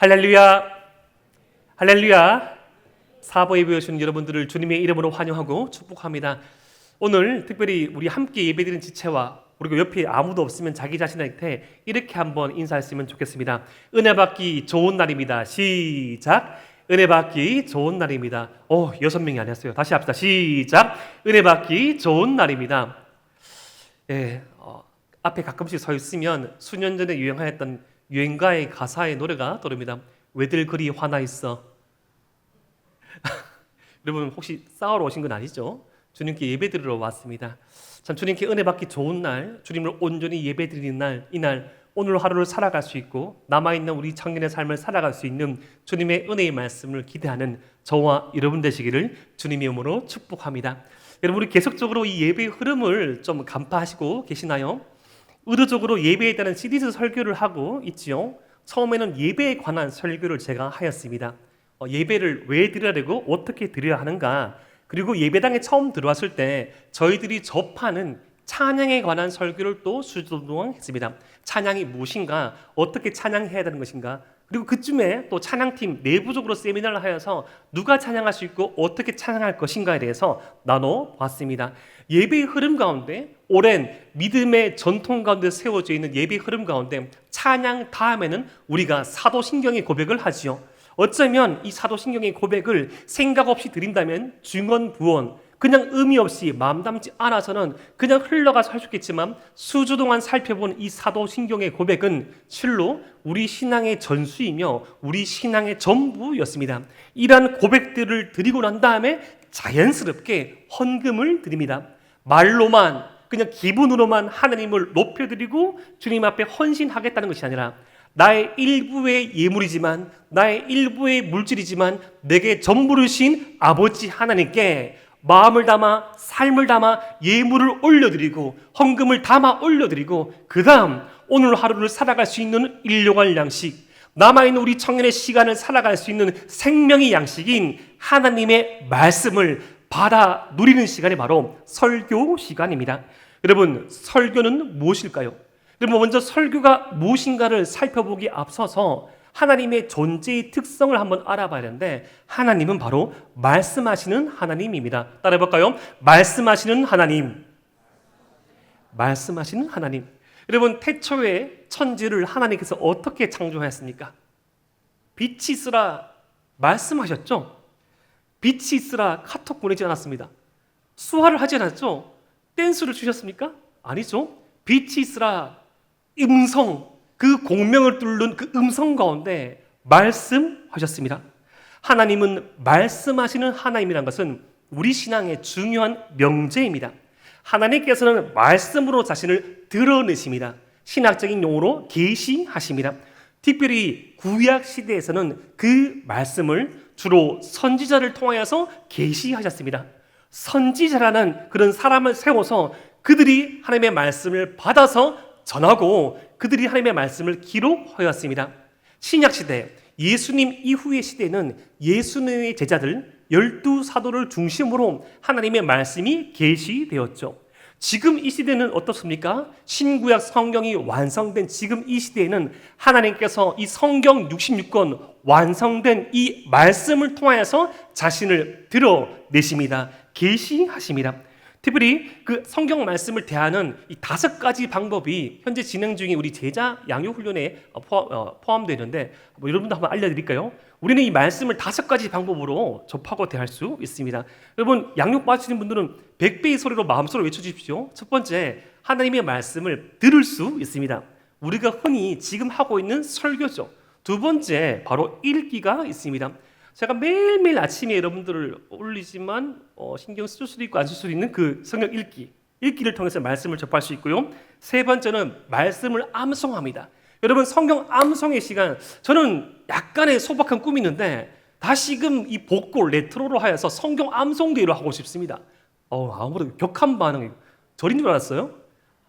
할렐루야, 할렐루야. 사부 예배 오신 여러분들을 주님의 이름으로 환영하고 축복합니다. 오늘 특별히 우리 함께 예배드리는 지체와 그리고 옆에 아무도 없으면 자기 자신한테 이렇게 한번 인사했으면 좋겠습니다. 은혜 받기 좋은 날입니다. 시작. 은혜 받기 좋은 날입니다. 6명이 안 했어요. 다시 합시다. 시작. 은혜 받기 좋은 날입니다. 앞에 가끔씩 서 있으면 수년 전에 유행하였던 유행가의 가사의 노래가 떠오릅니다. 왜들 그리 화나 있어? 여러분 혹시 싸우러 오신 건 아니죠? 주님께 예배드리러 왔습니다. 참 주님께 은혜 받기 좋은 날, 주님을 온전히 예배드리는 날, 이날 오늘 하루를 살아갈 수 있고 남아있는 우리 청년의 삶을 살아갈 수 있는 주님의 은혜의 말씀을 기대하는 저와 여러분 되시기를 주님의 이름으로 축복합니다. 여러분 우리 계속적으로 이 예배의 흐름을 좀 간파하시고 계시나요? 의도적으로 예배에 대한 시리즈 설교를 하고 있지요. 처음에는 예배에 관한 설교를 제가 하였습니다. 예배를 왜 드려야 되고 어떻게 드려야 하는가, 그리고 예배당에 처음 들어왔을 때 저희들이 접하는 찬양에 관한 설교를 또 수주 동안 했습니다. 찬양이 무엇인가, 어떻게 찬양해야 되는 것인가, 그리고 그쯤에 또 찬양팀 내부적으로 세미나를 하여서 누가 찬양할 수 있고 어떻게 찬양할 것인가에 대해서 나눠봤습니다. 예배의 흐름 가운데, 오랜 믿음의 전통 가운데 세워져 있는 예배의 흐름 가운데 찬양 다음에는 우리가 사도신경의 고백을 하지요. 어쩌면 이 사도신경의 고백을 생각 없이 드린다면 중언부언, 그냥 의미 없이 마음 담지 않아서는 그냥 흘러가서 할 수 있겠지만 수주 동안 살펴본 이 사도신경의 고백은 실로 우리 신앙의 전수이며 우리 신앙의 전부였습니다. 이러한 고백들을 드리고 난 다음에 자연스럽게 헌금을 드립니다. 말로만, 그냥 기분으로만 하나님을 높여드리고 주님 앞에 헌신하겠다는 것이 아니라 나의 일부의 예물이지만, 나의 일부의 물질이지만 내게 전부를 주신 아버지 하나님께 마음을 담아, 삶을 담아 예물을 올려드리고 헌금을 담아 올려드리고, 그 다음 오늘 하루를 살아갈 수 있는 일용할 양식, 남아있는 우리 청년의 시간을 살아갈 수 있는 생명의 양식인 하나님의 말씀을 받아 누리는 시간이 바로 설교 시간입니다. 여러분, 설교는 무엇일까요? 여러분, 먼저 설교가 무엇인가를 살펴보기 앞서서 하나님의 존재의 특성을 한번 알아봐야 하는데, 하나님은 바로 말씀하시는 하나님입니다. 따라해볼까요? 말씀하시는 하나님. 말씀하시는 하나님. 여러분, 태초에 천지를 하나님께서 어떻게 창조하였습니까? 빛이 있으라 말씀하셨죠? 빛이 있으라 카톡 보내지 않았습니다. 수화를 하지 않았죠? 댄스를 주셨습니까? 아니죠. 빛이 있으라 음성, 그 공명을 뚫는 그 음성 가운데 말씀하셨습니다. 하나님은 말씀하시는 하나님이라는 것은 우리 신앙의 중요한 명제입니다. 하나님께서는 말씀으로 자신을 드러내십니다. 신학적인 용어로 계시하십니다. 특별히 구약 시대에서는 그 말씀을 주로 선지자를 통하여서 계시하셨습니다. 선지자라는 그런 사람을 세워서 그들이 하나님의 말씀을 받아서 전하고 그들이 하나님의 말씀을 기록하였습니다. 신약시대, 예수님 이후의 시대는 예수님의 제자들 12사도를 중심으로 하나님의 말씀이 계시되었죠. 지금 이 시대는 어떻습니까? 신구약 성경이 완성된 지금 이 시대에는 하나님께서 이 성경 66권 완성된 이 말씀을 통하여서 자신을 드러내십니다. 계시하십니다. 특별히 그 성경 말씀을 대하는 이 5가지 방법이 현재 진행 중인 우리 제자 양육 훈련에 포함되는데 여러분도 한번 알려드릴까요? 우리는 이 말씀을 5가지 방법으로 접하고 대할 수 있습니다. 여러분, 양육 받으시는 분들은 100배의 소리로 마음속으로 외쳐주십시오. 첫 번째, 하나님의 말씀을 들을 수 있습니다. 우리가 흔히 지금 하고 있는 설교죠. 두 번째, 바로 읽기가 있습니다. 제가 매일매일 아침에 여러분들을 올리지만 신경 쓸 수도 있고 안 쓸 수도 있는 그 성경 읽기를 통해서 말씀을 접할 수 있고요. 세 번째는 말씀을 암송합니다. 여러분, 성경 암송의 시간, 저는 약간의 소박한 꿈이 있는데 다시금 이 복고 레트로로 하여서 성경 암송대회를 하고 싶습니다. 아무래도 격한 반응이에요. 저린 줄 알았어요.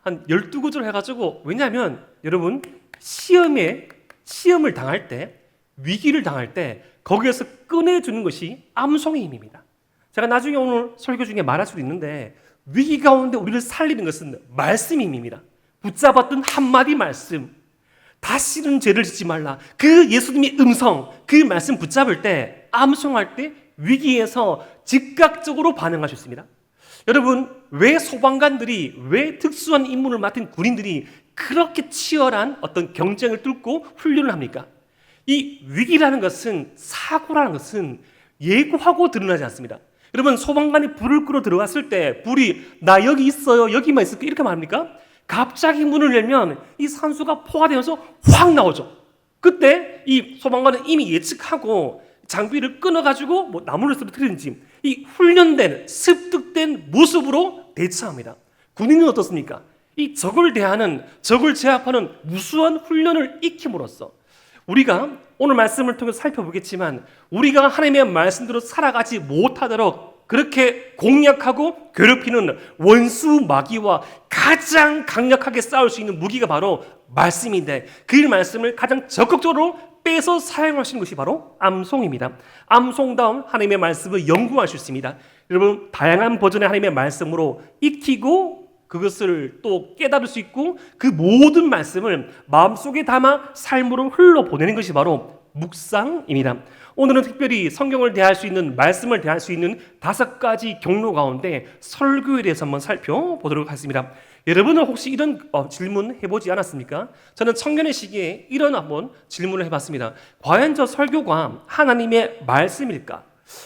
한 12구절 해가지고, 왜냐하면 여러분, 시험을 당할 때, 위기를 당할 때 거기에서 꺼내주는 것이 암송의 힘입니다. 제가 나중에 오늘 설교 중에 말할 수도 있는데 위기 가운데 우리를 살리는 것은 말씀의 힘입니다. 붙잡았던 한마디 말씀, 다시는 죄를 짓지 말라. 그 예수님의 음성, 그 말씀 붙잡을 때, 암송할 때 위기에서 즉각적으로 반응할 수 있습니다. 여러분, 왜 소방관들이, 왜 특수한 임무를 맡은 군인들이 그렇게 치열한 어떤 경쟁을 뚫고 훈련을 합니까? 이 위기라는 것은, 사고라는 것은 예고하고 드러나지 않습니다. 여러분, 소방관이 불을 끄러 들어갔을 때 불이 나 여기 있어요, 여기만 있을게 이렇게 말합니까? 갑자기 문을 열면 이 산소가 포화되면서 확 나오죠. 그때 이 소방관은 이미 예측하고 장비를 끊어가지고 뭐 나무를 쓰러뜨리든지 이 훈련된 습득된 모습으로 대처합니다. 군인은 어떻습니까? 이 적을 대하는, 적을 제압하는 무수한 훈련을 익힘으로써 우리가 오늘 말씀을 통해서 살펴보겠지만 우리가 하나님의 말씀대로 살아가지 못하도록 그렇게 공략하고 괴롭히는 원수 마귀와 가장 강력하게 싸울 수 있는 무기가 바로 말씀인데, 그 말씀을 가장 적극적으로 빼서 사용하시는 것이 바로 암송입니다. 암송다운 하나님의 말씀을 연구할 수 있습니다. 여러분, 다양한 버전의 하나님의 말씀으로 익히고 그것을 또 깨달을 수 있고 그 모든 말씀을 마음속에 담아 삶으로 흘러보내는 것이 바로 묵상입니다. 오늘은 특별히 성경을 대할 수 있는, 말씀을 대할 수 있는 5가지 경로 가운데 설교에 대해서 한번 살펴보도록 하겠습니다. 여러분은 혹시 이런 질문 해보지 않았습니까? 저는 청년의 시기에 이런 한번 질문을 해봤습니다. 과연 저 설교가 하나님의 말씀일까?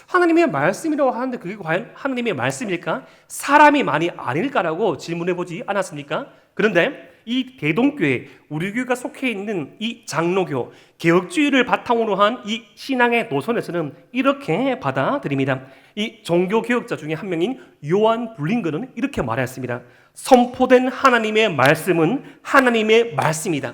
하나님의 말씀이라고 하는데 그게 과연 하나님의 말씀일까? 사람이 많이 아닐까라고 질문해보지 않았습니까? 그런데 이 대동교회, 우리 교회가 속해 있는 이 장로교, 개혁주의를 바탕으로 한 이 신앙의 노선에서는 이렇게 받아들입니다. 이 종교개혁자 중에 한 명인 요한 블링거는 이렇게 말했습니다. 선포된 하나님의 말씀은 하나님의 말씀이다.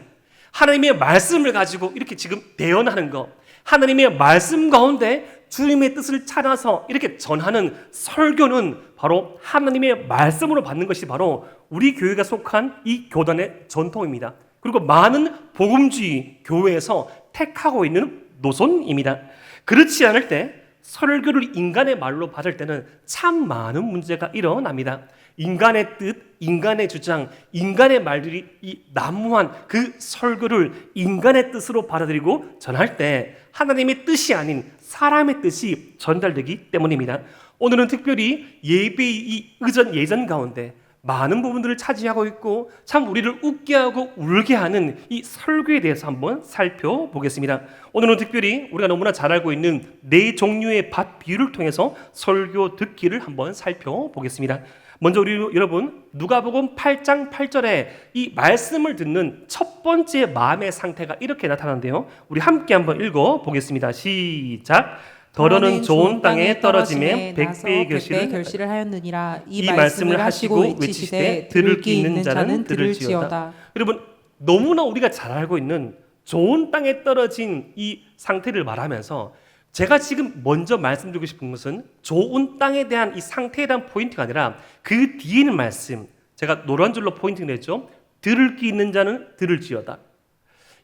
하나님의 말씀을 가지고 이렇게 지금 대언하는 것, 하나님의 말씀 가운데 주님의 뜻을 찾아서 이렇게 전하는 설교는 바로 하나님의 말씀으로 받는 것이 바로 우리 교회가 속한 이 교단의 전통입니다. 그리고 많은 복음주의 교회에서 택하고 있는 노선입니다. 그렇지 않을 때 설교를 인간의 말로 받을 때는 참 많은 문제가 일어납니다. 인간의 뜻, 인간의 주장, 인간의 말들이 이 난무한 그 설교를 인간의 뜻으로 받아들이고 전할 때 하나님의 뜻이 아닌 사람의 뜻이 전달되기 때문입니다. 오늘은 특별히 예배의 이 의전 예전 가운데 많은 부분들을 차지하고 있고 참 우리를 웃게 하고 울게 하는 이 설교에 대해서 한번 살펴보겠습니다. 오늘은 특별히 우리가 너무나 잘 알고 있는 4종류의 밭 비유를 통해서 설교 듣기를 한번 살펴보겠습니다. 먼저 우리 여러분, 누가복음 8장 8절에 이 말씀을 듣는 첫 번째 마음의 상태가 이렇게 나타나는데요. 우리 함께 한번 읽어보겠습니다. 시작. 더러는 좋은 땅에 떨어짐에 100배의 결실을 하였느니라. 이 말씀을 하시고 외치시되 들을 귀 있는 자는 들을지어다. 여러분, 너무나 우리가 잘 알고 있는 좋은 땅에 떨어진 이 상태를 말하면서 제가 지금 먼저 말씀드리고 싶은 것은 좋은 땅에 대한 이 상태에 대한 포인트가 아니라 그 뒤에 있는 말씀, 제가 노란 줄로 포인트 냈죠. 들을 귀 있는 자는 들을지어다.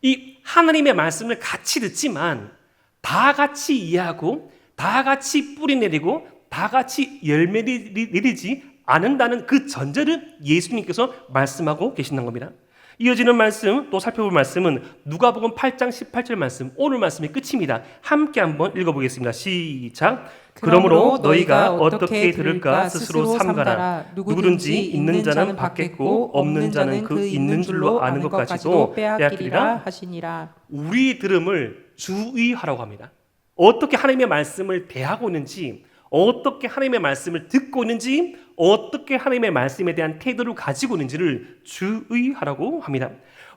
이 하나님의 말씀을 같이 듣지만 다 같이 이해하고 다 같이 뿌리 내리고 다 같이 열매 내리지 않는다는 그 전제를 예수님께서 말씀하고 계신다는 겁니다. 이어지는 말씀, 또 살펴볼 말씀은 누가복음 8장 18절 말씀, 오늘 말씀이 끝입니다. 함께 한번 읽어보겠습니다. 시작. 그러므로 너희가 어떻게 들을까 스스로 삼가라. 누구든지 있는 자는 받겠고 없는 자는 그 있는 줄로 아는 것까지도 빼앗기리라 하시니라. 우리 들음을 주의하라고 합니다. 어떻게 하나님의 말씀을 대하고 있는지, 어떻게 하나님의 말씀을 듣고 있는지, 어떻게 하나님의 말씀에 대한 태도를 가지고 있는지를 주의하라고 합니다.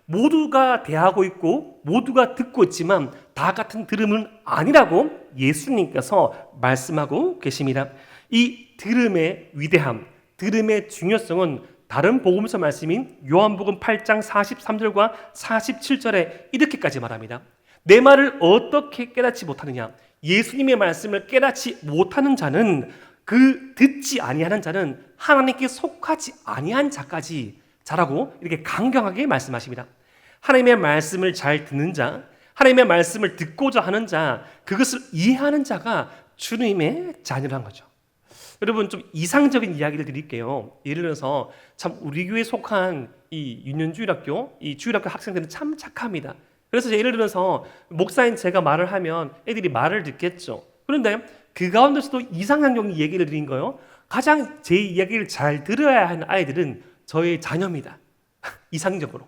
모두가 대하고 있고 모두가 듣고 있지만 다 같은 들음은 아니라고 예수님께서 말씀하고 계십니다. 이 들음의 위대함, 들음의 중요성은 다른 복음서 말씀인 요한복음 8장 43절과 47절에 이렇게까지 말합니다. 내 말을 어떻게 깨닫지 못하느냐? 예수님의 말씀을 깨닫지 못하는 자는, 그 듣지 아니하는 자는 하나님께 속하지 아니한 자까지 자라고 이렇게 강경하게 말씀하십니다. 하나님의 말씀을 잘 듣는 자, 하나님의 말씀을 듣고자 하는 자, 그것을 이해하는 자가 주님의 자녀라는 거죠. 여러분 좀 이상적인 이야기를 드릴게요. 예를 들어서 참 우리 교회에 속한 이 유년주일학교, 이 주일학교 학생들은 참 착합니다. 그래서 예를 들어서 목사인 제가 말을 하면 애들이 말을 듣겠죠. 그런데 그 가운데서도 이상한 얘기를 드린 거예요. 가장 제 이야기를 잘 들어야 하는 아이들은 저의 자녀입니다. 이상적으로.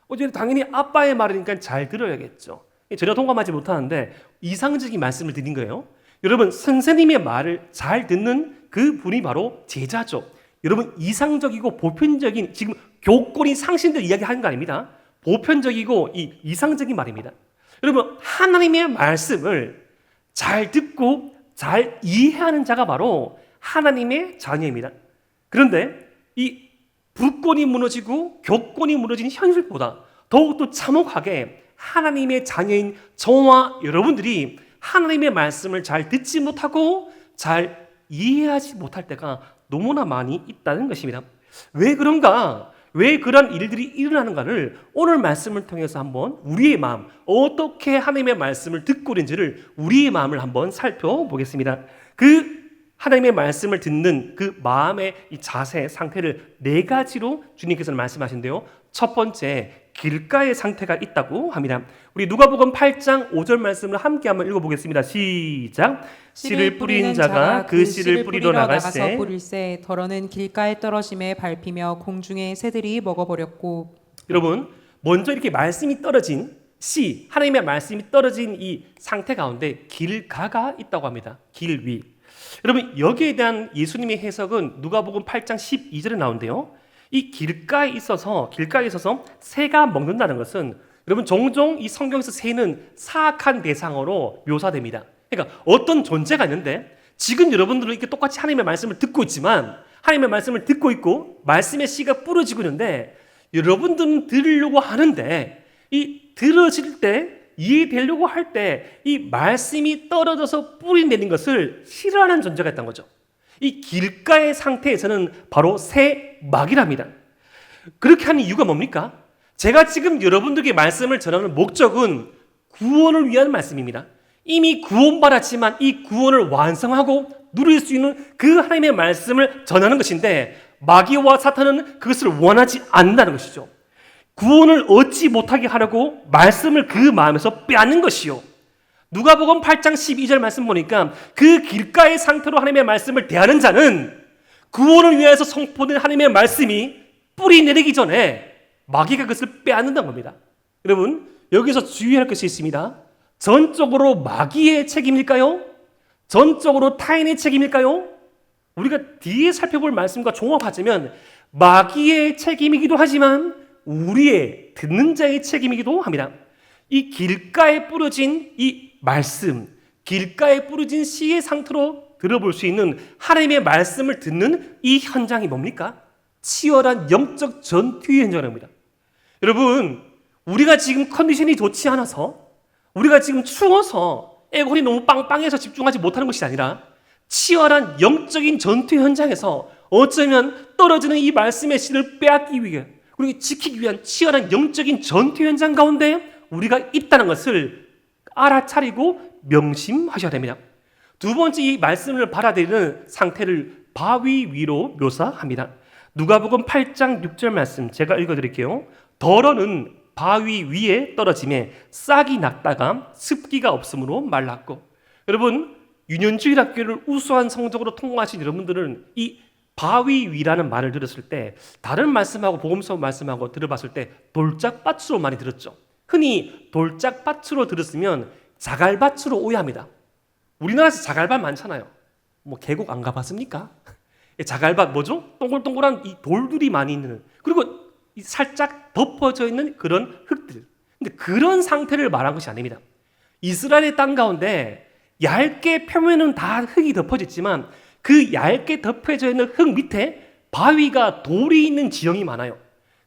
어제 당연히 아빠의 말이니까 잘 들어야겠죠. 전혀 동감하지 못하는데 이상적인 말씀을 드린 거예요. 여러분 선생님의 말을 잘 듣는 그 분이 바로 제자죠. 여러분 이상적이고 보편적인 지금 교권이 상신들 이야기하는 거 아닙니다. 보편적이고 이상적인 말입니다. 여러분 하나님의 말씀을 잘 듣고 잘 이해하는 자가 바로 하나님의 자녀입니다. 그런데 이 부권이 무너지고 교권이 무너진 현실보다 더욱더 참혹하게 하나님의 자녀인 저와 여러분들이 하나님의 말씀을 잘 듣지 못하고 잘 이해하지 못할 때가 너무나 많이 있다는 것입니다. 왜 그런가? 왜 그런 일들이 일어나는가를 오늘 말씀을 통해서 한번 우리의 마음, 어떻게 하나님의 말씀을 듣고 있는지를 우리의 마음을 한번 살펴보겠습니다. 그 하나님의 말씀을 듣는 그 마음의 이 자세, 상태를 네 가지로 주님께서는 말씀하신대요. 첫 번째, 길가의 상태가 있다고 합니다. 우리 누가복음 8장 5절 말씀을 함께 한번 읽어보겠습니다. 시작. 씨를 뿌린 자가 그 씨를 뿌리러 나가서 뿌릴새 더러는 길가에 떨어짐에 밟히며 공중의 새들이 먹어버렸고. 여러분 먼저 이렇게 말씀이 떨어진 씨, 하나님의 말씀이 떨어진 이 상태 가운데 길가가 있다고 합니다. 길 위. 여러분 여기에 대한 예수님의 해석은 누가복음 8장 12절에 나오는데요. 이 길가에 있어서 새가 먹는다는 것은 여러분 종종 이 성경에서 새는 사악한 대상으로 묘사됩니다. 그러니까 어떤 존재가 있는데 지금 여러분들은 이렇게 똑같이 하나님의 말씀을 듣고 있지만 하나님의 말씀을 듣고 있고 말씀의 씨가 뿌려지고 있는데 여러분들은 들으려고 하는데 이 들어질 때 이해되려고 할 때 이 말씀이 떨어져서 뿌리 내린 것을 싫어하는 존재가 있다는 거죠. 이 길가의 상태에서는 바로 새막이랍니다. 그렇게 하는 이유가 뭡니까? 제가 지금 여러분들에게 말씀을 전하는 목적은 구원을 위한 말씀입니다. 이미 구원받았지만 이 구원을 완성하고 누릴 수 있는 그 하나님의 말씀을 전하는 것인데 마귀와 사탄은 그것을 원하지 않는다는 것이죠. 구원을 얻지 못하게 하려고 말씀을 그 마음에서 빼앗는 것이요. 누가복음 8장 12절 말씀 보니까 그 길가의 상태로 하나님의 말씀을 대하는 자는 구원을 위해서 선포된 하나님의 말씀이 뿌리 내리기 전에 마귀가 그것을 빼앗는다는 겁니다. 여러분 여기서 주의할 것이 있습니다. 전적으로 마귀의 책임일까요? 전적으로 타인의 책임일까요? 우리가 뒤에 살펴볼 말씀과 종합하자면 마귀의 책임이기도 하지만 우리의 듣는 자의 책임이기도 합니다. 이 길가에 뿌려진 이 말씀, 길가에 뿌려진 씨의 상태로 들어볼 수 있는 하나님의 말씀을 듣는 이 현장이 뭡니까? 치열한 영적 전투의 현장입니다. 여러분, 우리가 지금 컨디션이 좋지 않아서, 우리가 지금 추워서 애골이 너무 빵빵해서 집중하지 못하는 것이 아니라 치열한 영적인 전투 현장에서 어쩌면 떨어지는 이 말씀의 씨를 빼앗기 위해 그리고 지키기 위한 치열한 영적인 전투 현장 가운데 우리가 있다는 것을 알아차리고 명심하셔야 됩니다. 두 번째 이 말씀을 받아들이는 상태를 바위 위로 묘사합니다. 누가복음 8장 6절 말씀 제가 읽어드릴게요. 더러는 바위 위에 떨어짐에 싹이 났다가 습기가 없으므로 말랐고. 여러분 유년주일 학교를 우수한 성적으로 통과하신 여러분들은 이 바위 위라는 말을 들었을 때 다른 말씀하고 복음서 말씀하고 들어봤을 때 돌짝밭으로 많이 들었죠. 흔히 돌짝밭으로 들었으면 자갈밭으로 오해합니다. 우리나라에서 자갈밭 많잖아요. 뭐 계곡 안 가봤습니까? 자갈밭 뭐죠? 동글동글한 이 돌들이 많이 있는 그리고 살짝 덮어져 있는 그런 흙들. 근데 그런 상태를 말한 것이 아닙니다. 이스라엘의 땅 가운데 얇게 표면은 다 흙이 덮어져 있지만 그 얇게 덮여져 있는 흙 밑에 바위가 돌이 있는 지형이 많아요.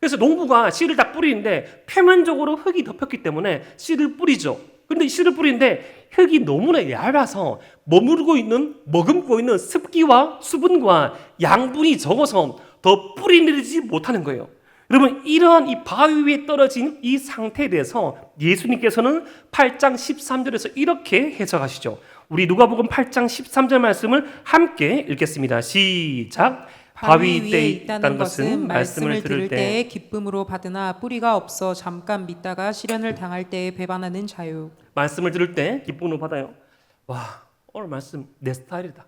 그래서 농부가 씨를 다 뿌리는데 표면적으로 흙이 덮였기 때문에 씨를 뿌리죠. 그런데 씨를 뿌리는데 흙이 너무나 얇아서 머금고 있는 습기와 수분과 양분이 적어서 더 뿌리 내리지 못하는 거예요. 여러분 이러한 이 바위 위에 떨어진 이 상태에 대해서 예수님께서는 8장 13절에서 이렇게 해석하시죠. 우리 누가복음 8장 13절 말씀을 함께 읽겠습니다. 시작. 바위 위에 있다는 것은 말씀을 들을 때에 기쁨으로 받으나 뿌리가 없어 잠깐 믿다가 시련을 당할 때에 배반하는 자유. 말씀을 들을 때 기쁨으로 받아요. 와, 오늘 말씀 내 스타일이다.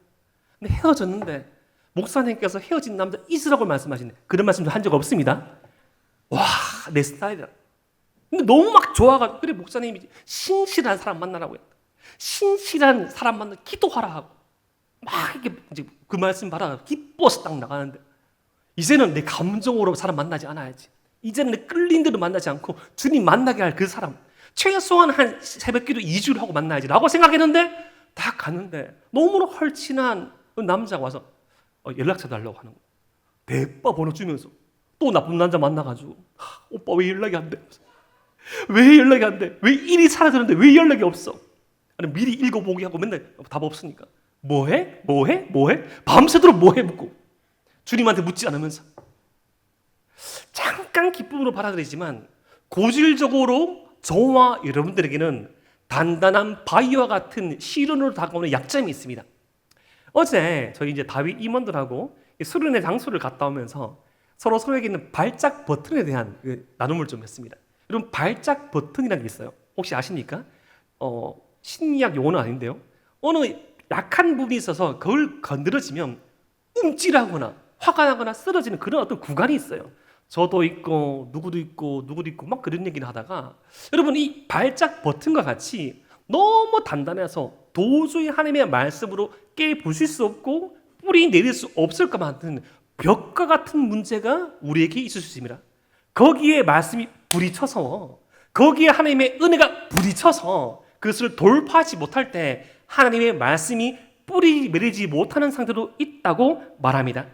근데 헤어졌는데 목사님께서 헤어진 남자 있으라고 말씀하시네. 그런 말씀도 한 적 없습니다. 와, 내 스타일이다. 근데 너무 막 좋아가지고 그래 목사님이 신실한 사람 만나라고 했다. 신실한 사람 만나 기도하라 하고 막 이렇게 이제 그 말씀 받아 기뻐서 딱 나가는데 이제는 내 감정으로 사람 만나지 않아야지. 이제는 내 끌린 대로 만나지 않고 주님 만나게 할 그 사람 최소한 한 새벽기도 2주를 하고 만나야지라고 생각했는데 딱 갔는데 너무나 헐친한 그 남자가 와서 연락처 달라고 하는 거야. 대빠 번호 주면서 또 나쁜 남자 만나가지고 오빠 왜 연락이 안 돼? 왜 연락이 안 돼? 왜 일이 사라졌는데 왜 연락이 없어? 아니 미리 읽어보기 하고 맨날 답 없으니까 뭐해? 밤새도록 뭐해 묻고 주님한테 묻지 않으면서 잠깐 기쁨으로 받아들이지만 고질적으로 저와 여러분들에게는 단단한 바위와 같은 시련으로 다가오는 약점이 있습니다. 어제 저희 이제 다윗 임원들하고 수련회 장소를 갔다 오면서 서로에게 있는 발작 버튼에 대한 나눔을 좀 했습니다. 여러분 발작 버튼이라는 게 있어요. 혹시 아십니까? 심리학 용어는 아닌데요. 어느 약한 부분이 있어서 그걸 건드려지면 움찔하거나 화가 나거나 쓰러지는 그런 어떤 구간이 있어요. 저도 있고 누구도 있고 막 그런 얘기를 하다가 여러분 이 발작 버튼과 같이 너무 단단해서 도저히 하나님의 말씀으로 깨 부술 수 없고 뿌리 내릴 수 없을 것 같은 벽과 같은 문제가 우리에게 있을 수 있습니다. 거기에 말씀이 부딪혀서 거기에 하나님의 은혜가 부딪혀서 그것을 돌파하지 못할 때 하나님의 말씀이 뿌리 내리지 못하는 상태로 있다고 말합니다.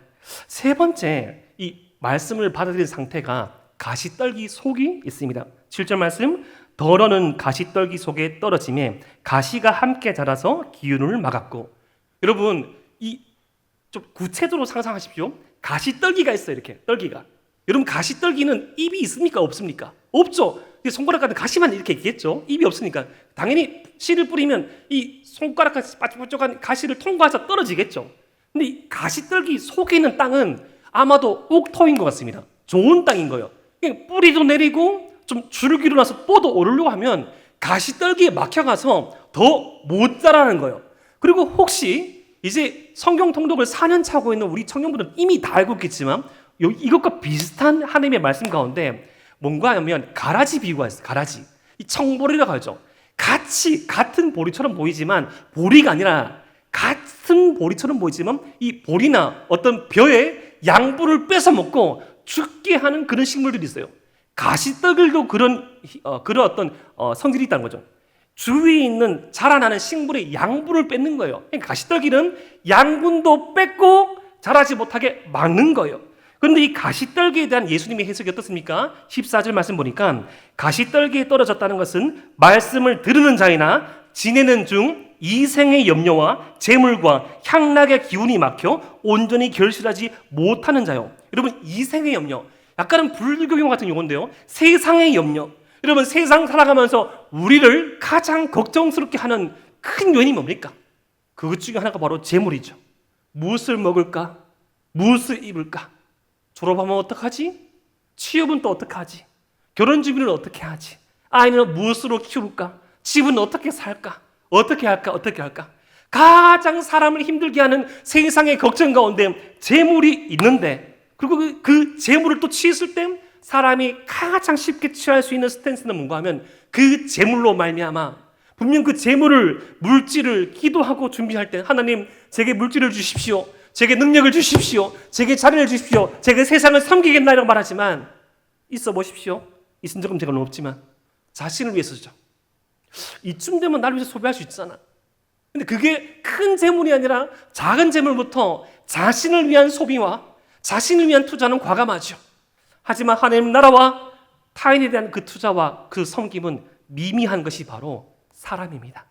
세 번째, 이 말씀을 받아들인 상태가 가시떨기 속이 있습니다. 7절 말씀, 덜어는 가시떨기 속에 떨어짐에 가시가 함께 자라서 기운을 막았고. 여러분 이 좀 구체적으로 상상하십시오. 가시떨기가 있어요. 이렇게 떨기가. 여러분 가시떨기는 입이 있습니까? 없습니까? 없죠. 손가락 같은 가시만 이렇게 있겠죠. 입이 없으니까 당연히 씨를 뿌리면 이 손가락같이 빠쩍빠쩍한 가시를 통과해서 떨어지겠죠. 근데 이 가시떨기 속에 있는 땅은 아마도 옥토인 것 같습니다. 좋은 땅인 거예요. 그냥 뿌리도 내리고 좀 줄기로 나서 뻗어 오르려고 하면 가시떨기에 막혀가서 더 못 자라는 거예요. 그리고 혹시 이제 성경 통독을 4년 차고 있는 우리 청년분들은 이미 다 알고 있겠지만 이것과 비슷한 하나님의 말씀 가운데 뭔가 하면 가라지 비유가 있어요. 가라지. 이 청보리라고 하죠. 같은 보리처럼 보이지만 보리가 아니라 같은 보리처럼 보이지만 이 보리나 어떤 벼의 양분을 뺏어 먹고 죽게 하는 그런 식물들이 있어요. 가시떨기도 그런 어떤 성질이 있다는 거죠. 주위에 있는 자라나는 식물의 양분을 뺏는 거예요. 가시떨기는 양분도 뺏고 자라지 못하게 막는 거예요. 그런데 이 가시떨기에 대한 예수님의 해석이 어떻습니까? 14절 말씀 보니까 가시떨기에 떨어졌다는 것은 말씀을 들으는 자이나 지내는 중 이생의 염려와 재물과 향락의 기운이 막혀 온전히 결실하지 못하는 자요. 여러분 이생의 염려, 약간은 불교용 같은 용어인데요. 세상의 염려. 여러분 세상 살아가면서 우리를 가장 걱정스럽게 하는 큰 요인이 뭡니까? 그것 중에 하나가 바로 재물이죠. 무엇을 먹을까? 무엇을 입을까? 졸업하면 어떡하지? 취업은 또 어떡하지? 결혼 준비는 어떻게 하지? 아이는 무엇으로 키울까? 집은 어떻게 살까? 어떻게 할까? 가장 사람을 힘들게 하는 세상의 걱정 가운데 재물이 있는데 그리고 그 재물을 또 취했을 때 사람이 가장 쉽게 취할 수 있는 스탠스는 뭔가 하면 그 재물로 말미암아 분명 그 재물을 물질을 기도하고 준비할 때 하나님 제게 물질을 주십시오. 제게 능력을 주십시오. 제게 자리를 주십시오. 제게 세상을 섬기겠나이라고 말하지만 있어 보십시오. 있은 적은 제가 없지만 자신을 위해서죠. 이쯤 되면 나를 위해서 소비할 수 있잖아. 근데 그게 큰 재물이 아니라 작은 재물부터 자신을 위한 소비와 자신을 위한 투자는 과감하죠. 하지만 하나님 나라와 타인에 대한 그 투자와 그 섬김은 미미한 것이 바로 사람입니다.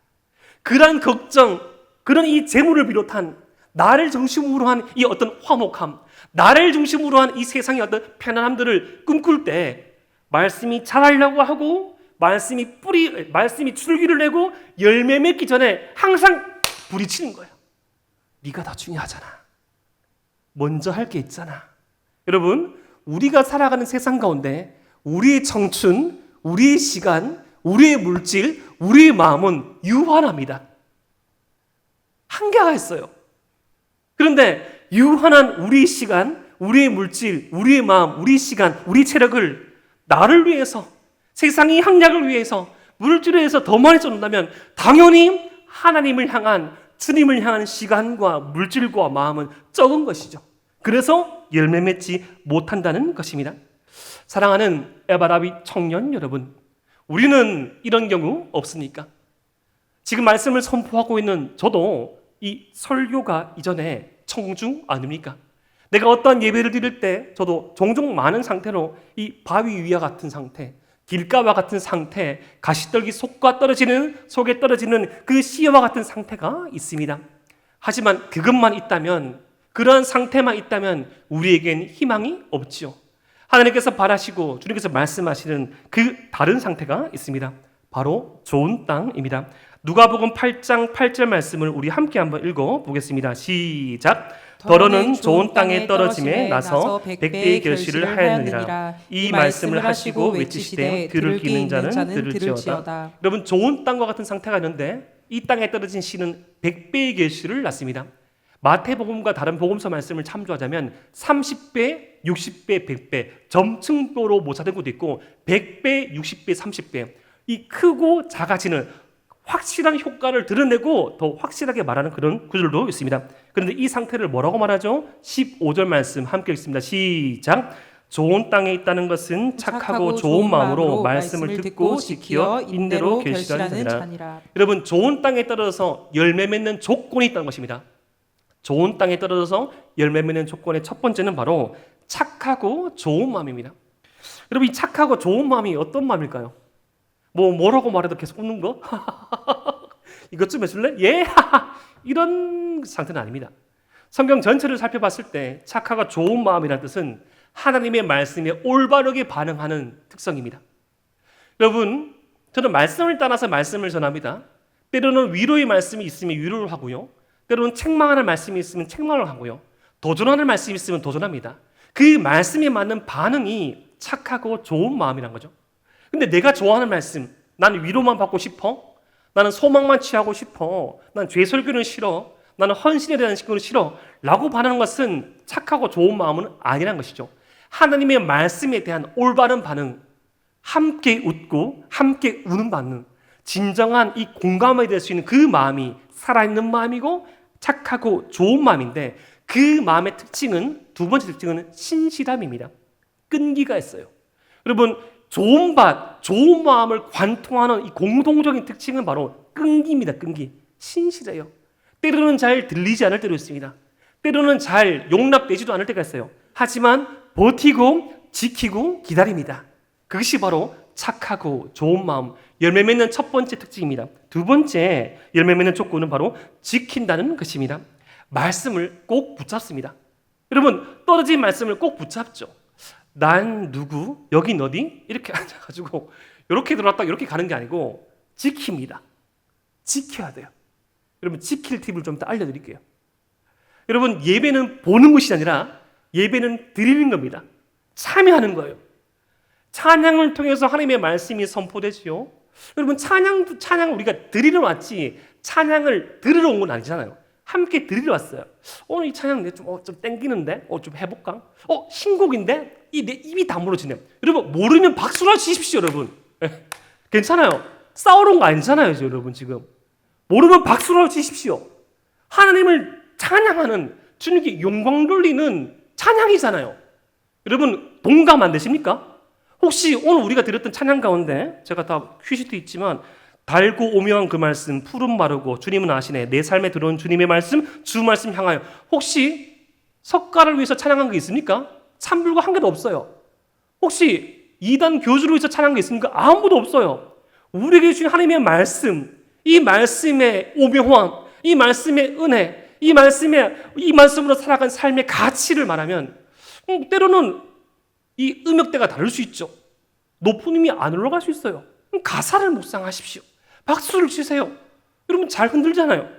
그런 걱정, 그런 이 재물을 비롯한 나를 중심으로 한 이 어떤 화목함, 나를 중심으로 한 이 세상의 어떤 편안함들을 꿈꿀 때 말씀이 자라려고 하고 말씀이 줄기를 내고 열매 맺기 전에 항상 부딪히는 거야. 네가 더 중요하잖아. 먼저 할 게 있잖아. 여러분, 우리가 살아가는 세상 가운데 우리의 청춘, 우리의 시간, 우리의 물질, 우리의 마음은 유한합니다. 한계가 있어요. 그런데 유한한 우리의 시간, 우리의 물질, 우리의 마음, 우리의 시간, 우리 체력을 나를 위해서, 세상의 향락을 위해서, 물질을 위해서 더 많이 쏟는다면 당연히 하나님을 향한, 주님을 향한 시간과 물질과 마음은 적은 것이죠. 그래서 열매 맺지 못한다는 것입니다. 사랑하는 에바라비 청년 여러분, 우리는 이런 경우 없습니까? 지금 말씀을 선포하고 있는 저도 이 설교가 이전에 청중 아닙니까? 내가 어떠한 예배를 드릴 때 저도 종종 많은 상태로 이 바위 위와 같은 상태, 길가와 같은 상태, 가시떨기 속에 떨어지는 그 씨와 같은 상태가 있습니다. 하지만 그것만 있다면, 그러한 상태만 있다면 우리에겐 희망이 없지요. 하나님께서 바라시고 주님께서 말씀하시는 그 다른 상태가 있습니다. 바로 좋은 땅입니다. 누가복음 8장 8절 말씀을 우리 함께 한번 읽어보겠습니다. 시작. 더러는 좋은 땅에 떨어짐에 나서 백배의 결실을 하였느니라. 이 말씀을 하시고 외치시되 들을 귀 있는 자는 들을지어다. 여러분, 좋은 땅과 같은 상태가 있는데 이 땅에 떨어진 씨는 100배의 결실을 낳습니다. 마태복음과 다른 복음서 말씀을 참조하자면 30배, 60배, 100배 점층도로 모사된 것도 있고 100배, 60배, 30배 이 크고 작아지는 확실한 효과를 드러내고 더 확실하게 말하는 그런 구절도 있습니다. 그런데 이 상태를 뭐라고 말하죠? 15절 말씀 함께 읽습니다. 시작. 좋은 땅에 있다는 것은 착하고 좋은 마음으로 말씀을 듣고 지키어 인내로 결실하는 자니라. 여러분, 좋은 땅에 떨어져서 열매 맺는 조건이 있다는 것입니다. 좋은 땅에 떨어져서 열매 맺는 조건의 첫 번째는 바로 착하고 좋은 마음입니다. 여러분, 이 착하고 좋은 마음이 어떤 마음일까요? 뭐라고 말해도 계속 웃는 거? 이것 좀 해줄래? 예? 이런 상태는 아닙니다. 성경 전체를 살펴봤을 때 착하고 좋은 마음이라는 뜻은 하나님의 말씀에 올바르게 반응하는 특성입니다. 여러분, 저는 말씀을 따라서 말씀을 전합니다. 때로는 위로의 말씀이 있으면 위로를 하고요. 때로는 책망하는 말씀이 있으면 책망을 하고요. 도전하는 말씀이 있으면 도전합니다. 그 말씀에 맞는 반응이 착하고 좋은 마음이란 거죠. 근데 내가 좋아하는 말씀, 나는 위로만 받고 싶어? 나는 소망만 취하고 싶어? 난 죄설교는 싫어? 나는 헌신에 대한 식구는 싫어? 라고 반하는 것은 착하고 좋은 마음은 아니란 것이죠. 하나님의 말씀에 대한 올바른 반응, 함께 웃고 함께 우는 반응, 진정한 이 공감이 될 수 있는 그 마음이 살아있는 마음이고 착하고 좋은 마음인데 그 마음의 특징은, 두 번째 특징은 신실함입니다. 끈기가 있어요. 여러분, 좋은 마음을 관통하는 이 공동적인 특징은 바로 끈기입니다. 끈기. 신실해요. 때로는 잘 들리지 않을 때도 있습니다. 때로는 잘 용납되지도 않을 때가 있어요. 하지만 버티고 지키고 기다립니다. 그것이 바로 착하고 좋은 마음, 열매 맺는 첫 번째 특징입니다. 두 번째 열매 맺는 조건은 바로 지킨다는 것입니다. 말씀을 꼭 붙잡습니다. 여러분, 떨어진 말씀을 꼭 붙잡죠. 난 누구? 여긴 어디? 이렇게 앉아가지고 이렇게 들어왔다 이렇게 가는 게 아니고 지킵니다. 지켜야 돼요. 여러분, 지킬 팁을 좀 더 알려드릴게요. 여러분, 예배는 보는 것이 아니라 예배는 드리는 겁니다. 참여하는 거예요. 찬양을 통해서 하나님의 말씀이 선포되지요. 여러분, 찬양 우리가 드리러 왔지 찬양을 들으러 온 건 아니잖아요. 함께 드리러 왔어요. 오늘 이 찬양 좀 땡기는데? 좀 해볼까? 신곡인데? 내 입이 다 무너지네요. 여러분, 모르면 박수를 치십시오, 여러분. 괜찮아요. 싸우러 온 거 아니잖아요, 여러분, 지금. 모르면 박수를 치십시오. 하나님을 찬양하는, 주님께 영광 돌리는 찬양이잖아요. 여러분, 동감 안 되십니까? 혹시 오늘 우리가 드렸던 찬양 가운데 제가 다 퀴즈도 있지만 달고 오묘한 그 말씀, 푸른 마르고 주님은 아시네, 내 삶에 들어온 주님의 말씀, 주 말씀 향하여, 혹시 석가를 위해서 찬양한 게 있습니까? 찬불과 한 개도 없어요. 혹시 이단 교주를 위해서 찬양한 게 있습니까? 아무도 없어요. 우리에게 주신 하나님의 말씀, 이 말씀의 오묘함, 이 말씀의 은혜, 이 말씀으로 살아간 삶의 가치를 말하면 때로는 이 음역대가 다를 수 있죠. 높은 음이 안 올라갈 수 있어요. 가사를 묵상하십시오. 박수를 치세요. 여러분, 잘 흔들잖아요.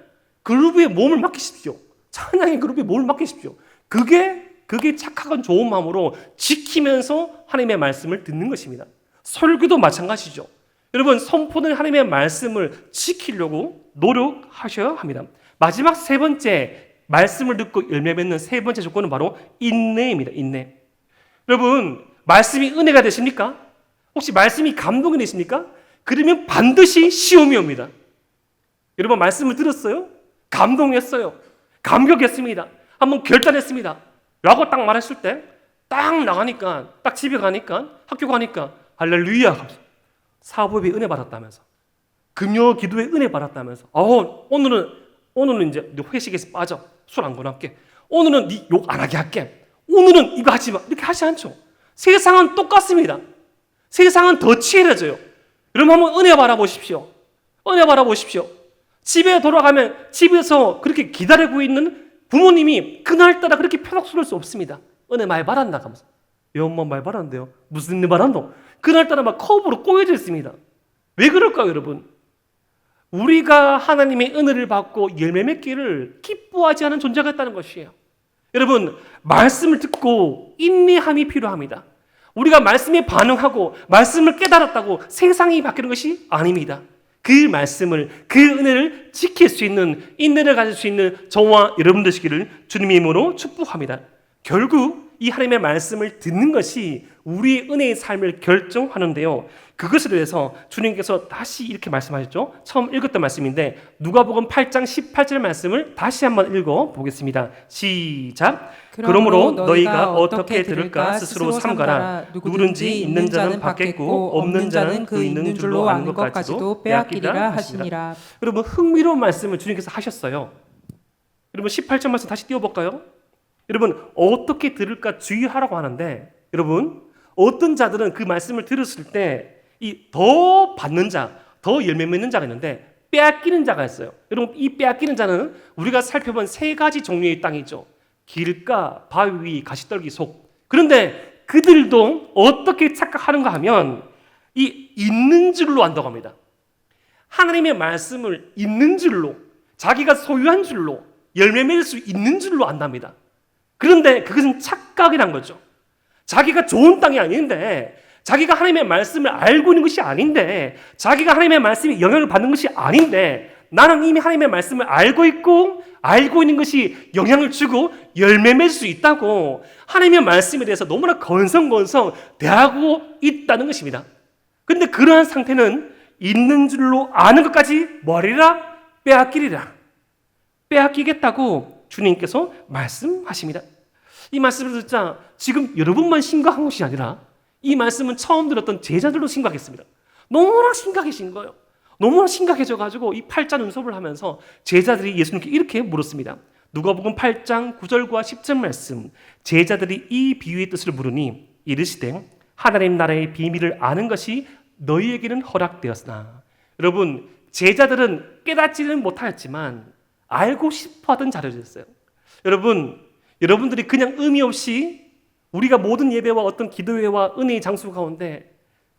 그룹에 몸을 맡기십시오. 찬양의 그룹에 몸을 맡기십시오. 그게 착하고 좋은 마음으로 지키면서 하나님의 말씀을 듣는 것입니다. 설교도 마찬가지죠. 여러분, 선포된 하나님의 말씀을 지키려고 노력하셔야 합니다. 마지막 세 번째, 말씀을 듣고 열매 맺는 세 번째 조건은 바로 인내입니다. 인내. 여러분, 말씀이 은혜가 되십니까? 혹시 말씀이 감동이 되십니까? 그러면 반드시 시험이 옵니다. 여러분, 말씀을 들었어요? 감동했어요. 감격했습니다. 한번 결단했습니다. 라고 딱 말했을 때, 딱 나가니까, 딱 집에 가니까, 학교 가니까, 할렐루야! 사업에 은혜 받았다면서. 금요 기도에 은혜 받았다면서. 오늘은 이제 회식에서 빠져. 술 안 권할게. 오늘은 네 욕 안 하게 할게. 오늘은 이거 하지 마. 이렇게 하지 않죠. 세상은 똑같습니다. 세상은 더 치열해져요. 여러분 한번 은혜 바라보십시오. 은혜 바라보십시오. 집에 돌아가면 집에서 그렇게 기다리고 있는 부모님이 그날따라 그렇게 표독스러울 수 없습니다. 은혜 많이 받았나 하면서. 예, 엄마 많이 받았는데요. 무슨 일 받았노? 그날따라 막 컵으로 꼬여져 있습니다. 왜 그럴까요, 여러분? 우리가 하나님의 은혜를 받고 열매 맺기를 기뻐하지 않은 존재가 있다는 것이에요. 여러분, 말씀을 듣고 인내함이 필요합니다. 우리가 말씀에 반응하고 말씀을 깨달았다고 세상이 바뀌는 것이 아닙니다. 그 말씀을, 그 은혜를 지킬 수 있는, 인내를 가질 수 있는 저와 여러분 되시기를 주님의 이름으로 축복합니다. 결국 이 하나님의 말씀을 듣는 것이 우리의 은혜의 삶을 결정하는데요. 그것에 대해서 주님께서 다시 이렇게 말씀하셨죠. 처음 읽었던 말씀인데 누가복음 8장 18절 말씀을 다시 한번 읽어보겠습니다. 시작. 그러므로 너희가 어떻게 들을까 스스로 삼가라. 누구든지 있는 자는 받겠고 없는 자는 그 있는 줄로 아는 것까지도 빼앗기리라 하시니라. 여러분, 흥미로운 말씀을 주님께서 하셨어요. 여러분 18절 말씀 다시 띄워볼까요? 여러분, 어떻게 들을까 주의하라고 하는데, 여러분, 어떤 자들은 그 말씀을 들었을 때 이 더 받는 자, 더 열매 맺는 자가 있는데 빼앗기는 자가 있어요. 여러분, 이 빼앗기는 자는 우리가 살펴본 세 가지 종류의 땅이죠. 길가, 바위, 가시떨기, 속. 그런데 그들도 어떻게 착각하는가 하면 이 있는 줄로 안다고 합니다. 하나님의 말씀을 있는 줄로, 자기가 소유한 줄로, 열매 맺을 수 있는 줄로 안답니다. 그런데 그것은 착각이란 거죠. 자기가 좋은 땅이 아닌데, 자기가 하나님의 말씀을 알고 있는 것이 아닌데, 자기가 하나님의 말씀에 영향을 받는 것이 아닌데, 나는 이미 하나님의 말씀을 알고 있고 알고 있는 것이 영향을 주고 열매 맺을 수 있다고 하나님의 말씀에 대해서 너무나 건성건성 대하고 있다는 것입니다. 그런데 그러한 상태는 있는 줄로 아는 것까지 뭐하리라? 빼앗기리라. 빼앗기겠다고 주님께서 말씀하십니다. 이 말씀을 듣자 지금 여러분만 심각한 것이 아니라 이 말씀은 처음 들었던 제자들도 심각했습니다. 너무나 심각해진 거예요. 너무나 심각해져가지고 이 8장 은섭을 하면서 제자들이 예수님께 이렇게 물었습니다. 누가복음 8장 9절과 10절 말씀. 제자들이 이 비유의 뜻을 물으니 이르시되 하나님 나라의 비밀을 아는 것이 너희에게는 허락되었으나. 여러분, 제자들은 깨닫지는 못하였지만 알고 싶어하던 자료였어요. 여러분들이 그냥 의미 없이 우리가 모든 예배와 어떤 기도회와 은혜의 장소 가운데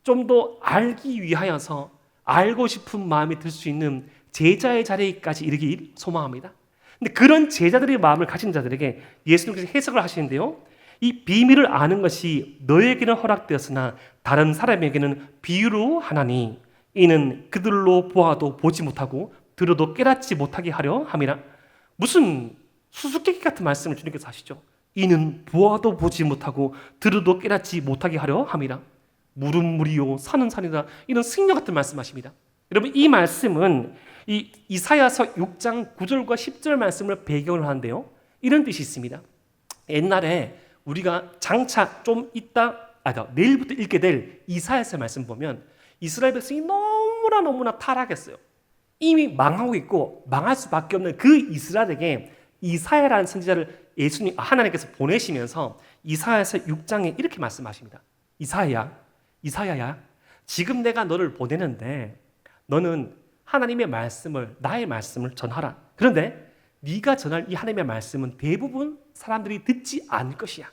좀 더 알기 위하여서 알고 싶은 마음이 들 수 있는 제자의 자리까지 이르길 소망합니다. 근데 그런 제자들의 마음을 가진 자들에게 예수님께서 해석을 하시는데요. 이 비밀을 아는 것이 너에게는 허락되었으나 다른 사람에게는 비유로 하나니 이는 그들로 보아도 보지 못하고 들어도 깨닫지 못하게 하려 함이라. 무슨 수수께끼 같은 말씀을 주님께서 하시죠. 이는 보아도 보지 못하고 들어도 깨닫지 못하게 하려 함이라. 물은 물이요 산은 산이다. 이런 승려 같은 말씀하십니다. 여러분, 이 말씀은 이 이사야서 6장 9절과 10절 말씀을 배경으로 하는데요. 이런 뜻이 있습니다. 옛날에 우리가 장차 좀 있다, 내일부터 읽게 될 이사야서 말씀 보면 이스라엘 백성이 너무나 타락했어요. 이미 망하고 있고 망할 수밖에 없는 그 이스라엘에게 이사야라는 선지자를 하나님께서 보내시면서 이사야서 6장에 이렇게 말씀하십니다. 이사야야, 지금 내가 너를 보내는데 너는 하나님의 말씀을, 나의 말씀을 전하라. 그런데 네가 전할 이 하나님의 말씀은 대부분 사람들이 듣지 않을 것이야.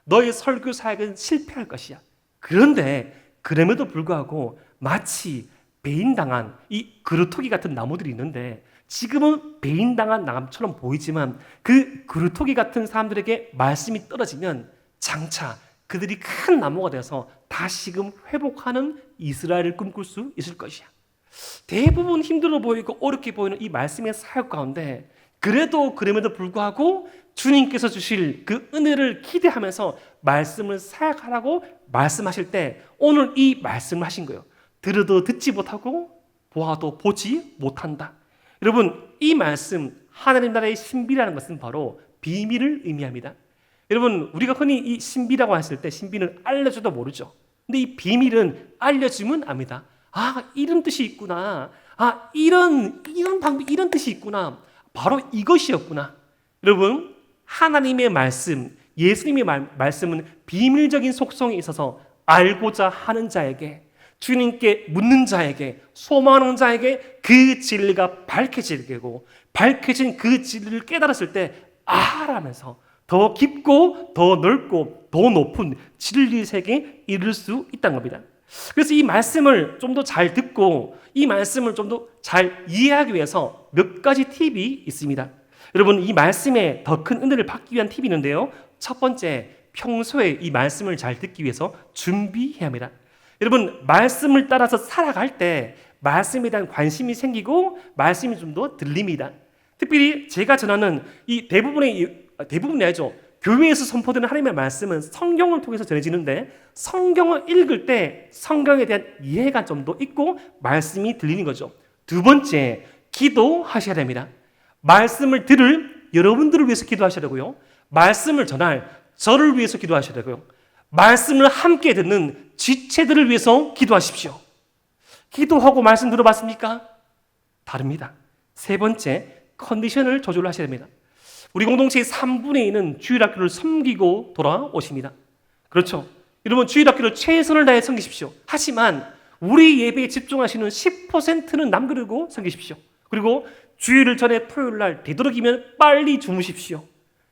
너의 설교 사역은 실패할 것이야. 그런데 그럼에도 불구하고 마치 배인당한 이 그루터기 같은 나무들이 있는데 지금은 배인당한 나무처럼 보이지만 그 그루터기 같은 사람들에게 말씀이 떨어지면 장차 그들이 큰 나무가 되어서 다시금 회복하는 이스라엘을 꿈꿀 수 있을 것이야. 대부분 힘들어 보이고 어렵게 보이는 이 말씀의 사역 가운데 그럼에도 불구하고 주님께서 주실 그 은혜를 기대하면서 말씀을 사역하라고 말씀하실 때 오늘 이 말씀을 하신 거예요. 들어도 듣지 못하고 보아도 보지 못한다. 여러분, 이 말씀 하나님 나라의 신비라는 것은 바로 비밀을 의미합니다. 여러분, 우리가 흔히 이 신비라고 했을 때 신비는 알려줘도 모르죠. 근데 이 비밀은 알려주면 압니다. 아, 이런 뜻이 있구나. 아, 이런 방법, 이런 뜻이 있구나. 바로 이것이었구나. 여러분, 하나님의 말씀, 예수님의 말씀은 비밀적인 속성이 있어서 알고자 하는 자에게, 주님께 묻는 자에게, 소망하는 자에게 그 진리가 밝혀지게 되고, 밝혀진 그 진리를 깨달았을 때 라면서 더 깊고 더 넓고 더 높은 진리 세계에 이를 수 있다는 겁니다. 그래서 이 말씀을 좀 더 잘 듣고 이 말씀을 좀 더 잘 이해하기 위해서 몇 가지 팁이 있습니다. 여러분, 이 말씀에 더 큰 은혜를 받기 위한 팁이 있는데요. 첫 번째, 평소에 이 말씀을 잘 듣기 위해서 준비해야 합니다. 여러분, 말씀을 따라서 살아갈 때 말씀에 대한 관심이 생기고 말씀이 좀 더 들립니다. 특별히 제가 전하는 이 대부분이 아니죠. 교회에서 선포되는 하나님의 말씀은 성경을 통해서 전해지는데 성경을 읽을 때 성경에 대한 이해가 좀 더 있고 말씀이 들리는 거죠. 두 번째, 기도하셔야 됩니다. 말씀을 들을 여러분들을 위해서 기도하셔야 되고요. 말씀을 전할 저를 위해서 기도하셔야 되고요. 말씀을 함께 듣는 지체들을 위해서 기도하십시오. 기도하고 말씀 들어봤습니까? 다릅니다. 세 번째, 컨디션을 조절하셔야 됩니다. 우리 공동체의 3분의 2는 주일학교를 섬기고 돌아오십니다. 그렇죠? 여러분, 주일학교를 최선을 다해 섬기십시오. 하지만 우리 예배에 집중하시는 10%는 남기고 섬기십시오. 그리고 주일을 전에 토요일 날 되도록이면 빨리 주무십시오.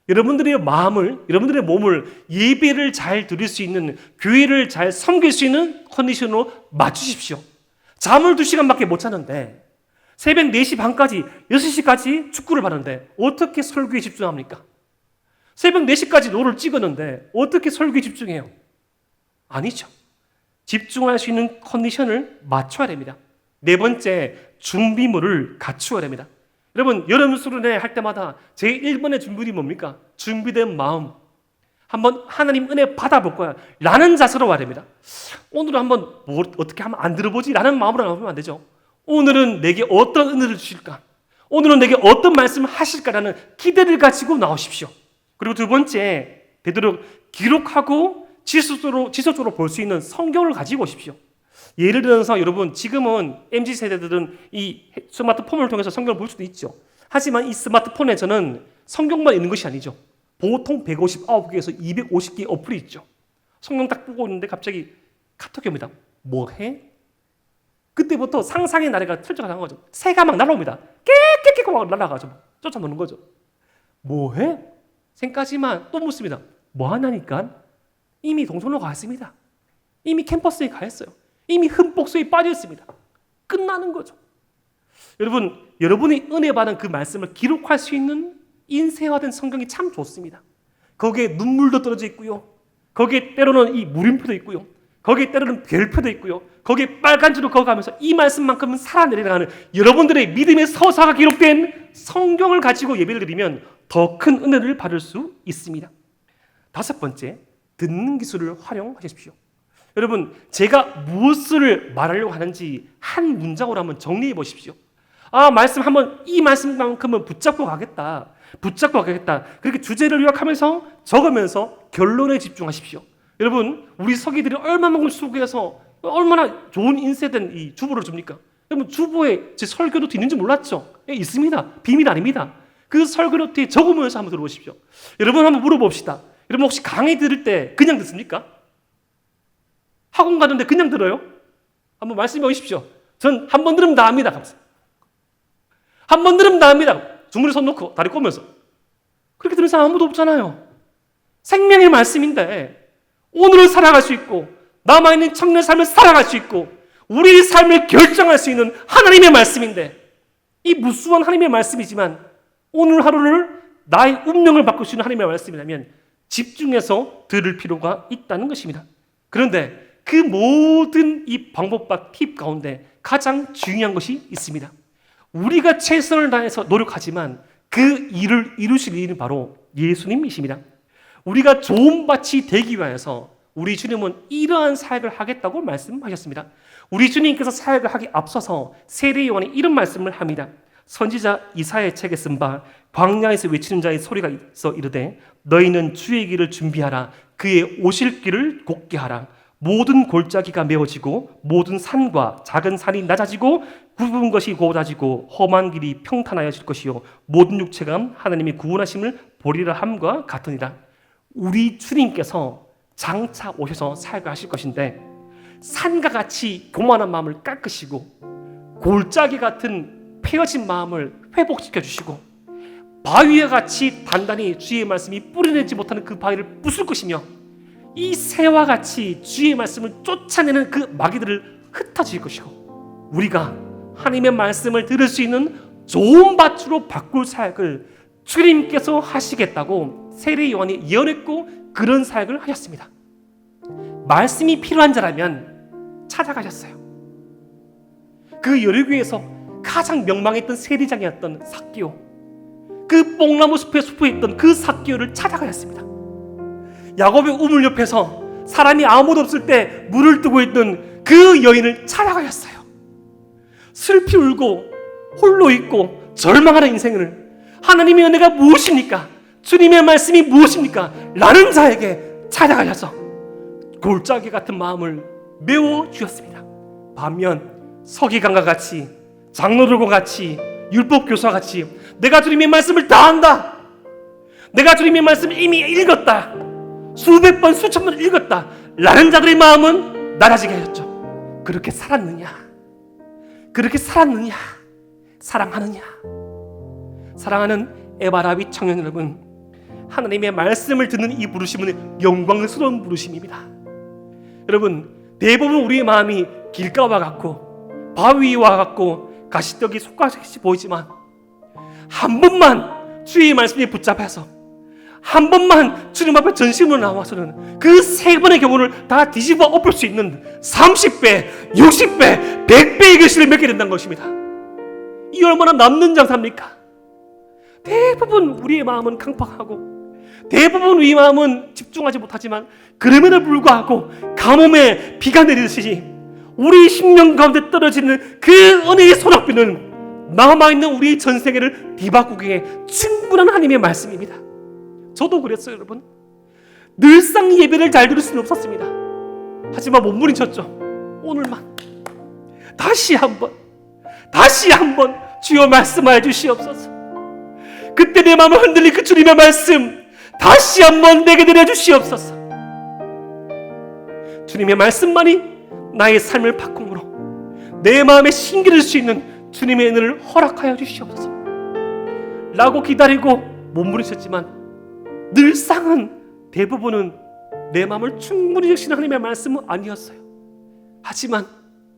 여러분들의 마음을, 여러분들의 몸을 예배를 잘 드릴 수 있는, 교회를 잘 섬길 수 있는 컨디션으로 맞추십시오. 잠을 2시간밖에 못 자는데 새벽 4시 반까지, 6시까지 축구를 봤는데 어떻게 설교에 집중합니까? 새벽 4시까지 노를 찍었는데 어떻게 설교에 집중해요? 아니죠. 집중할 수 있는 컨디션을 맞춰야 됩니다. 네 번째, 준비물을 갖추어야 됩니다. 여러분, 여름 수련회 할 때마다 제 1번의 준비물이 뭡니까? 준비된 마음. 한번 하나님 은혜 받아볼 거야 라는 자세로 와야 됩니다. 오늘은 한번 어떻게 하면 안 들어보지? 라는 마음으로 나오면 안 되죠. 오늘은 내게 어떤 은혜를 주실까? 오늘은 내게 어떤 말씀을 하실까라는 기대를 가지고 나오십시오. 그리고 두 번째, 되도록 기록하고 지속적으로 볼 수 있는 성경을 가지고 오십시오. 예를 들어서 여러분, 지금은 MZ세대들은 이 스마트폰을 통해서 성경을 볼 수도 있죠. 하지만 이 스마트폰에서는 성경만 있는 것이 아니죠. 보통 159개에서 250개 어플이 있죠. 성경 딱 보고 있는데 갑자기 카톡이 옵니다. 뭐 해? 그때부터 상상의 나래가 펼쳐가는 거죠. 새가 막 날아옵니다. 깨깨깨 막 날아가죠. 쫓아노는 거죠. 뭐 해? 생까지만 또 묻습니다. 뭐 하냐니까? 이미 동선로 갔습니다. 이미 캠퍼스에 가 있어요. 이미 흠뻑수에 빠져 있습니다. 끝나는 거죠. 여러분, 여러분이 은혜 받은 그 말씀을 기록할 수 있는 인쇄화된 성경이 참 좋습니다. 거기에 눈물도 떨어져 있고요. 거기에 때로는 이 물음표도 있고요. 거기에 때로는 별표도 있고요. 거기에 빨간 줄로 그어가면서 이 말씀만큼은 살아내려가는 여러분들의 믿음의 서사가 기록된 성경을 가지고 예배를 드리면 더 큰 은혜를 받을 수 있습니다. 다섯 번째, 듣는 기술을 활용하십시오. 여러분, 제가 무엇을 말하려고 하는지 한 문장으로 한번 정리해 보십시오. 이 말씀만큼은 붙잡고 가겠다. 그렇게 주제를 요약하면서 적으면서 결론에 집중하십시오. 여러분, 우리 서기들이 얼마만큼 수고해서 얼마나 좋은 인쇄된 이 주보를 줍니까? 여러분, 주보에 제 설교 노트 있는지 몰랐죠? 예, 있습니다. 비밀 아닙니다. 그 설교 노트에 적으면서 한번 들어보십시오. 여러분, 한번 물어봅시다. 여러분, 혹시 강의 들을 때 그냥 듣습니까? 학원 가는데 그냥 들어요? 한번 말씀해 보십시오. 전 한 번 들으면 다 합니다. 한 번 들으면 다 합니다. 주머니에 손 놓고 다리 꼬면서. 그렇게 들은 사람 아무도 없잖아요. 생명의 말씀인데 오늘을 살아갈 수 있고 남아있는 청년 삶을 살아갈 수 있고 우리의 삶을 결정할 수 있는 하나님의 말씀인데, 이 무수한 하나님의 말씀이지만 오늘 하루를 나의 운명을 바꿀 수 있는 하나님의 말씀이라면 집중해서 들을 필요가 있다는 것입니다. 그런데 그 모든 이 방법과 팁 가운데 가장 중요한 것이 있습니다. 우리가 최선을 다해서 노력하지만 그 일을 이루실 이는 바로 예수님이십니다. 우리가 좋은 밭이 되기 위해서 우리 주님은 이러한 사역을 하겠다고 말씀하셨습니다. 우리 주님께서 사역을 하기 앞서서 세례 요한이 이런 말씀을 합니다. 선지자 이사야의 책에 쓴 바 광야에서 외치는 자의 소리가 있어 이르되 너희는 주의 길을 준비하라. 그의 오실 길을 곧게 하라. 모든 골짜기가 메워지고 모든 산과 작은 산이 낮아지고 굵은 것이 고다지고 험한 길이 평탄하여질 것이요 모든 육체가 하나님의 구원하심을 보리라 함과 같으니라. 우리 주님께서 장차 오셔서 사역을 하실 것인데 산과 같이 교만한 마음을 깎으시고 골짜기 같은 패어진 마음을 회복시켜 주시고 바위와 같이 단단히 주의 말씀이 뿌려내지 못하는 그 바위를 부술 것이며 이 새와 같이 주의 말씀을 쫓아내는 그 마귀들을 흩어질 것이고 우리가 하나님의 말씀을 들을 수 있는 좋은 밭으로 바꿀 사역을 주님께서 하시겠다고 세례 요한이 예언했고 그런 사역을 하셨습니다. 말씀이 필요한 자라면 찾아가셨어요. 그 여리고에서 가장 명망했던 세리장이었던 삭개오, 그 뽕나무 숲에 있던 그 삭개오를 찾아가셨습니다. 야곱의 우물 옆에서 사람이 아무도 없을 때 물을 뜨고 있던 그 여인을 찾아가셨어요. 슬피 울고 홀로 있고 절망하는 인생을 하나님의 은혜가 무엇입니까? 주님의 말씀이 무엇입니까? 라는 자에게 찾아가셔서 골짜기 같은 마음을 메워주셨습니다. 반면 서기관과 같이 장로들과 같이 율법교사와 같이 내가 주님의 말씀을 다 안다, 내가 주님의 말씀을 이미 읽었다, 수백 번 수천 번 읽었다 라는 자들의 마음은 낮아지게 하셨죠. 그렇게 살았느냐? 그렇게 살았느냐? 사랑하느냐? 사랑하는 에바라비 청년 여러분, 하나님의 말씀을 듣는 이 부르심은 영광스러운 부르심입니다. 여러분, 대부분 우리의 마음이 길가와 같고 바위와 같고 가시떡이 속가시 보이지만 한 번만 주의 말씀에 붙잡아서 한 번만 주님 앞에 전심으로 나와서는 그 세 번의 경우를 다 뒤집어 엎을 수 있는 30배, 60배, 100배의 결실을 맺게 된다는 것입니다. 이 얼마나 남는 장사입니까? 대부분 우리의 마음은 강팍하고 대부분 우리의 마음은 집중하지 못하지만 그럼에도 불구하고 가뭄에 비가 내리듯이 우리 심령 가운데 떨어지는 그 은혜의 소낙비는 남아있는 우리의 전세계를 뒤바꾸기에 충분한 하나님의 말씀입니다. 저도 그랬어요, 여러분. 늘상 예배를 잘 들을 수는 없었습니다. 하지만 몸부림쳤죠. 오늘만 다시 한번 주여 말씀하여 주시옵소서. 그때 내 마음을 흔들린 그 주님의 말씀 다시 한번 내게 내려주시옵소서. 주님의 말씀만이 나의 삶을 바꿈으로 내 마음에 신기를 수 있는 주님의 은혜를 허락하여 주시옵소서 라고 기다리고 몸부림쳤지만 늘상은 대부분은 내 마음을 충분히 적시는 하나님의 말씀은 아니었어요. 하지만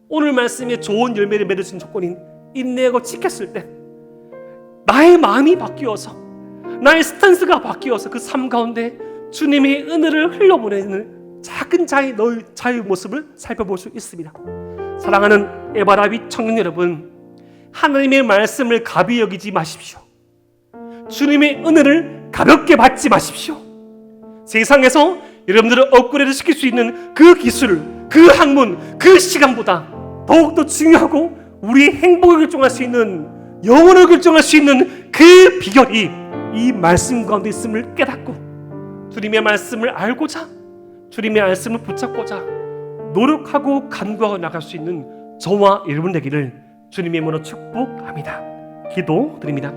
오늘 말씀에 좋은 열매를 맺을 수 있는 조건인 인내하고 지켰을 때 나의 마음이 바뀌어서 나의 스탠스가 바뀌어서 그 삶 가운데 주님의 은혜를 흘려보내는 작은 자의 모습을 살펴볼 수 있습니다. 사랑하는 에바라비 청년 여러분, 하나님의 말씀을 가벼이 여기지 마십시오. 주님의 은혜를 가볍게 받지 마십시오. 세상에서 여러분들을 업그레이드 시킬 수 있는 그 기술, 그 학문, 그 시간보다 더욱더 중요하고 우리의 행복을 결정할 수 있는, 영혼을 결정할 수 있는 그 비결이 이 말씀 가운데 있음을 깨닫고 주님의 말씀을 알고자, 주님의 말씀을 붙잡고자 노력하고 간구하고 나갈 수 있는 저와 여러분 되기를 주님의 이름으로 축복합니다. 기도드립니다.